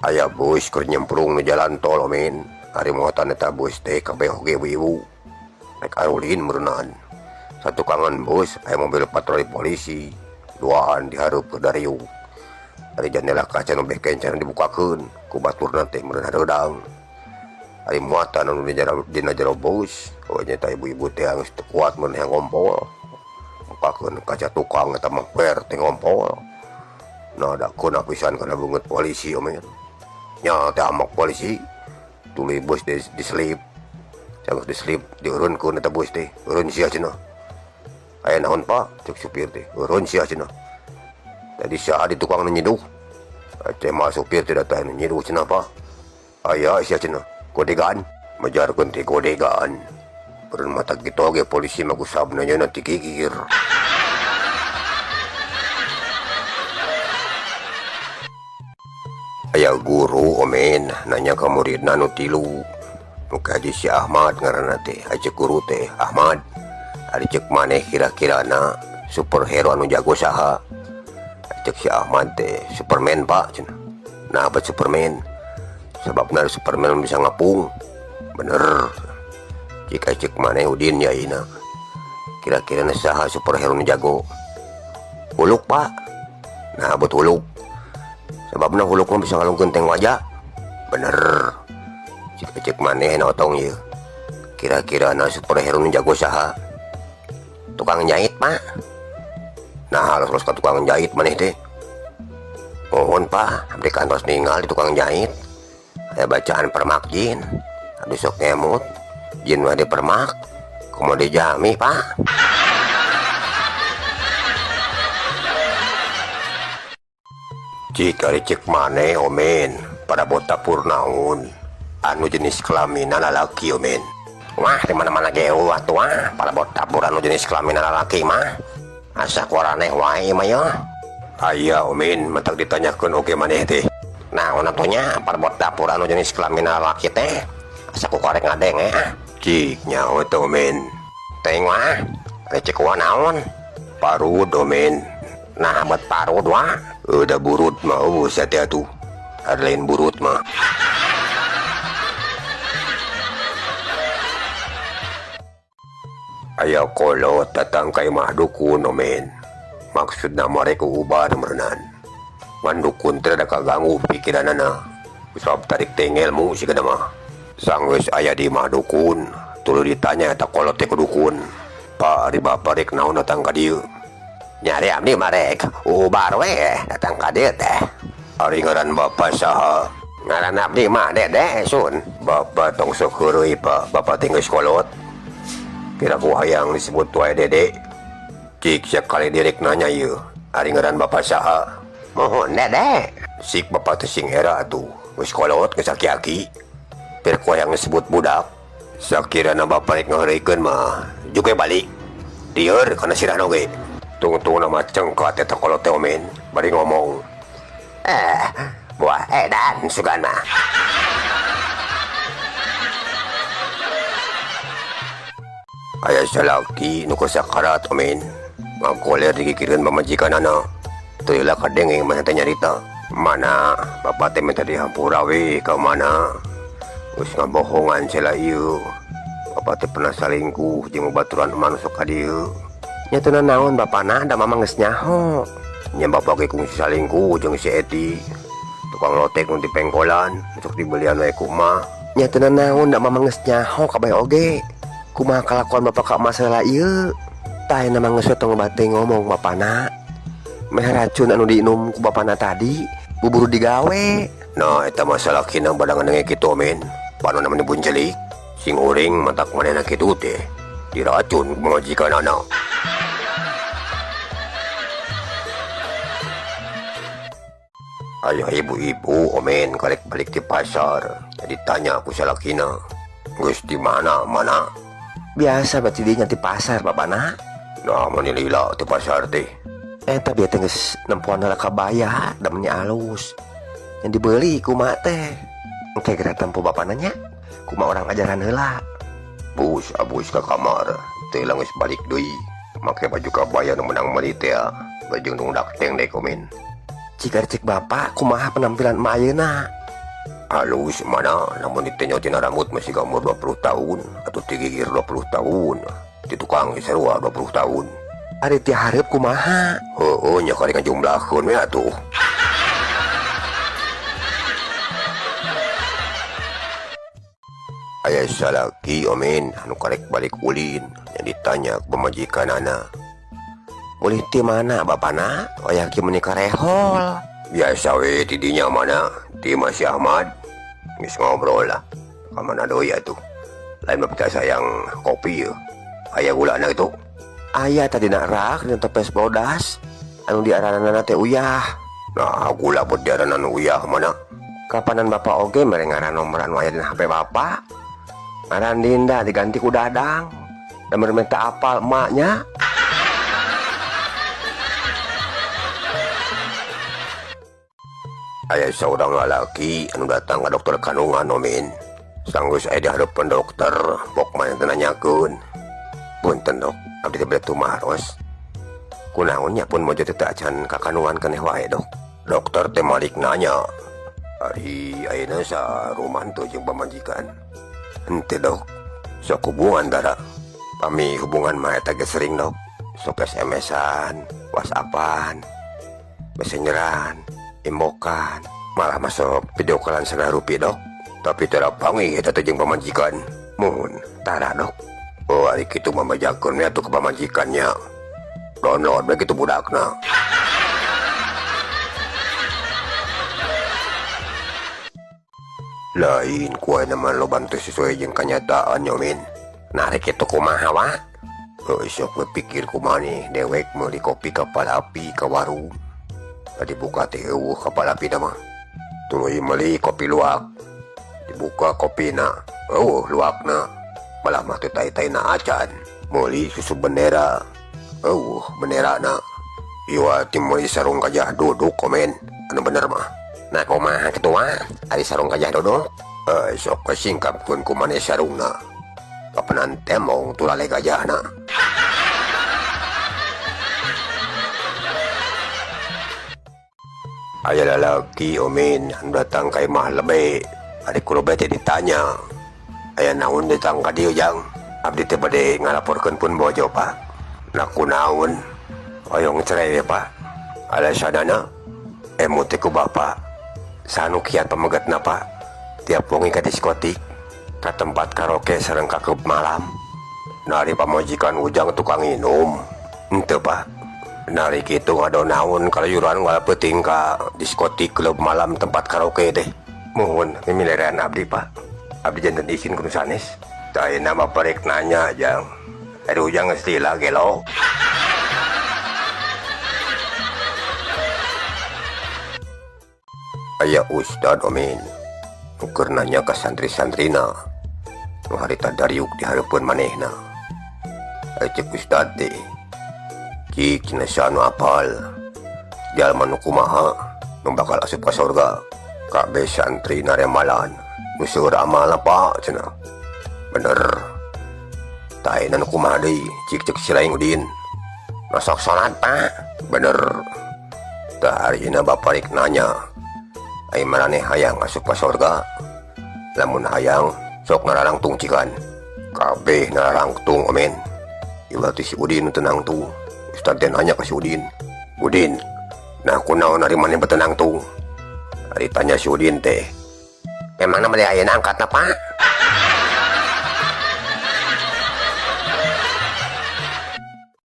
Aya bus keur nyemplung di jalan tol men. Ari muatan eta bus teh kabeh oge ibu-ibu. Naik arulin merenaan. Satu kangen bus aya mobil patroli polisi. Duaan dihareup ke dariu. Ari jendela kaca nu beken can dibukakeun ku baturna teh meureun hareudang. Ari muatan anu dina jero bus, oh nya ibu-ibu teh geus teu kuat mun hayang ngompol. Bukakeun kaca tukang eta mah per teh ngompol. Nah da kuna pisan kana beungeut polisi men. Nya teh amak polisi. Tuluy bus diselip. Canggus diselip dieureunkeun eta bus teh. Eureun sia cenah. Aya naon Pak? Cek supir teh. Eureun sia cenah. Tadi sia di tukang nu nyiduh. Teh mah supir teh datang nu nyiduh cenah Pak. Aya sia cenah. Godegaan, majarkeun teh godegaan. Beureun mata kitu oge polisi mah kusabna nyeuna ti gigir. Aya guru omen nanya ka muridna nu tilu. Muka haji si Ahmad ngaranna teh. Ajek guru teh Ahmad. Ari cek maneh kira-kirana superhero anu jago saha? Cek si Ahmad teh Superman Pak cenah. Nah apa Superman? Sebabna Superman bisa ngapung. Bener. Jika cek maneh Udin yaina. Kira-kirana saha superhero nu jago? Huluk Pak. Nah abot huluk. Sebabna huluk mah bisa ngalungkeun teng wajah. Bener. Jika cek maneh na otong ieu. Kira-kirana superhero nu jago saha? Tukang jahit Pak. Nah halus-halus ka tukang jahit maneh teh. Mohon Pak, abdi kantos ninggal di tukang jahit. Aya bacaan permak jin. Abdi sok ngemut. Jin mah dipermak. Kumaha dijami Pak? Jika dicek maneh omen pada botapur naon anu jenis kelamin lalaki omen. Wah di mana-mana geu atuh pada botapur anu jenis kelamin lalaki mah. Asa kuaraneh wae mah ya. Aya omen mentak ditanyakeun oge maneh teh. Naon atunya pada botapur anu jenis kelamin lalaki teh. Asa ku korek ngadeng Cik nyaho teh omen. Teng wah recek wa naon? Parud omen. Nah buat parud wah. Udah burut mah hati atuh. Ada lain burut mah. Aya kolot datang ka imah dukun omen. Maksudna mereka ubah merenaan. Ngan dukun teh da kaganggu pikiranana. Sabab tarik teh ngelmu si kana mah. Sanggeus aya di imah dukun, tuluy ditanya eta kolot teh ku dukun. Pak ari bapak rek naon datang ka dieu? Nyari abdi marek ubar we datang ka dieu teh. Ari ngaran bapak saha? Ngaran abdi mah Dede sun. Bapak tong sok heureuy Pak, bapak teh geus kolot. Kira ku hayang disebut wae Dede. Cik sakali direk nanya ieu. Ari ngaran bapak saha? Mohon Dede. Sik bapak teh sing era atuh. Geus kolot geus aki-aki. Pir ku hayang disebut budak. Sakirana bapak rek ngaheureukeun mah juga balik. Dieur kana sirahna oge. Tunggu nama cengkot eta kolot teh omen. Bari ngomong. Buah edan sugan mah. Aya salaki nu kasakarat omen. Ngagoler digigirkeun pamajikanana. Teu lah kadengeng mah teh nyarita. Mana bapak teh minta dihampura we ka mana? Geus ngabohongan sela ieu. Bapak teh pernah salingkuh jeung babaturan manusuk ka dieu. Nya teu naon bapana da mamang geus nyaho. Nya bapak ge kungsi salingkuh jeung si Eti. Tukang lotek nu di pengkolan, sok dibelian wae ku emak. Nya teu naon da mamang geus nyaho kabeh oge. Kumaha kalakuan bapak ka masalah ieu? Tah na mah geus tong bate ngomong bapana. Meh racun anu diinum ku bapana tadi buburu digawe. Nah eta masalah kina badanganenge kitu men. Panu namanya buncelik. Sing uring matak manehna kitu teh. Diracun ku majikanana. Aya ibu-ibu omen karek balik di pasar. Jadi tanya aku salakina. Geus di mana? Biasa baca dinya di pasar bapana. Nah manilila di pasar teh. Eta bieu teh geus nempuan heula kabaya damnya alus. Yang dibeli kumaha teh. Engke geura tempo bapana nya. Kumaha orang ajaran heula. Bus abus ka kamar. Teh geus balik deui. Make baju kabaya nu menang meuli teh. Baju nu dakteng deh komen. Jika cek bapak kumaha penampilan emak ayeuna? Halus mana namun ditinyo tina rambut masih umur 20 tahun atau tigigir 20 tahun di tukang sarua 20 tahun Ari ti hareup kumaha? oh nya kali ngajumlahkeun we atuh. Aya salaki omen anu karek balik ulin yang ditanya ke pamajikanana. Ulih ti mana bapana? Hoyong kieu meuni karehol. Biasa we ti dinya mana ti Mas Ahmad geus ngobrol lah ka mana doi atuh. Lain mah sayang kopi ya. Aya gulana itu. Aya tadi nak rak dan tepes bodas anu diaranana teh uyah. Nah gula buat diaranan uyah mana. Kapanan bapak oge mere ngaran nomoran aya dina HP bapak. Ngaran Dinda diganti ku Dadang. Dan minta apal emaknya. Aya seorang lalaki anu datang ke dokter kandungan omin. Sanggeus aya di hareupeun dokter, pok mah nanyakeun. Punten dok, abdi teh bade tumaros. Kunaon nya pun mojo teh acan ka kandungan keneh wae dok. Dokter teh malik nanya. Ari ayeuna sarumanto jeung pamajikan. Henteu dok, sok hubungan dara. Pami hubungan mah eta ge sering dok. Sok SMS-an, WhatsApp-an, messengeran, imbokan, malah masuk video callan sanarupi dok. Tapi tidak panggih eta teh jeung pamajikan. Mun tara dok. Oh ari kitu mamajakeun we atuh ke pamajikannya. Download we kitu budakna. Lain ku aya mah lo bantu sesuai jeung kanyataan nyomin. Narik itu kumaha wa? Sok berpikir kumaha nih dewek meuli kopi kapal api ka warung. Tadi buka teh eueuh kapal api dah mah. Tuluy meuli kopi luwak. Dibuka kopina. Luwakna. Malah mah teh tai-taina acan. Meuli susu bendera. Benderana. Ieu tim meuli sarung gajah duduk komen. Anu bener mah. Nah kumaha kitu wa? Ari sarung gajah dodol? Sok kasingkapkeun ku maneh sarungna. Kapanan temong tulale gajahna. Aya lalaki omin datang ka imah lebe. Ari kulo bete ditanya. Aya naon datang ka dieu jang? Abdi teh bade ngalaporkeun pun bojo pak. Nah kunaon? Hoyong cerai pak. Alasanana emu teh ku bapak. Sanu kiat pamegetna pak. Tiap wengi ka diskotik. Ka tempat karaoke sareng ka klub malam. Nari pamajikan ujang tukang minum. Henteu pak. Nari kitu ngadonaun kalayuran wala peuting ka diskotik klub malam tempat karaoke teh. Mohon mimileran abdi pak. Abdi janten izin kudu sanes. Tah ayeuna mah parek nanya jang. Ari ujang geus lila gelo. Aya ustad omin. Nuker nanya ka santri-santrina. Nu harita dariuk di hareupeun manehna. Cek ustad teh. Cik cenah sanu apal. Jalma nu kumaha nu bakal asup ka surga. Kabeh santri naremalan. Nu seueur amal pak cenah. Bener. Tah ayeuna nu kumaha deui? Cik si Laing Udin. Masok salat pak. Bener. Tah ayeuna bapak rek nanya. Ai maraneh hayang asup ka surga? Lamun hayang sok nararangtung cikan. Kabeh nararangtung omen. Ieu si Udin tenang tuh. Ustad teh nanya ka si Udin. Udin, nah kunaon ari maneh betenang tuh? Ari tanya si Udin teh. Memangna bade ayeuna angkatna pak?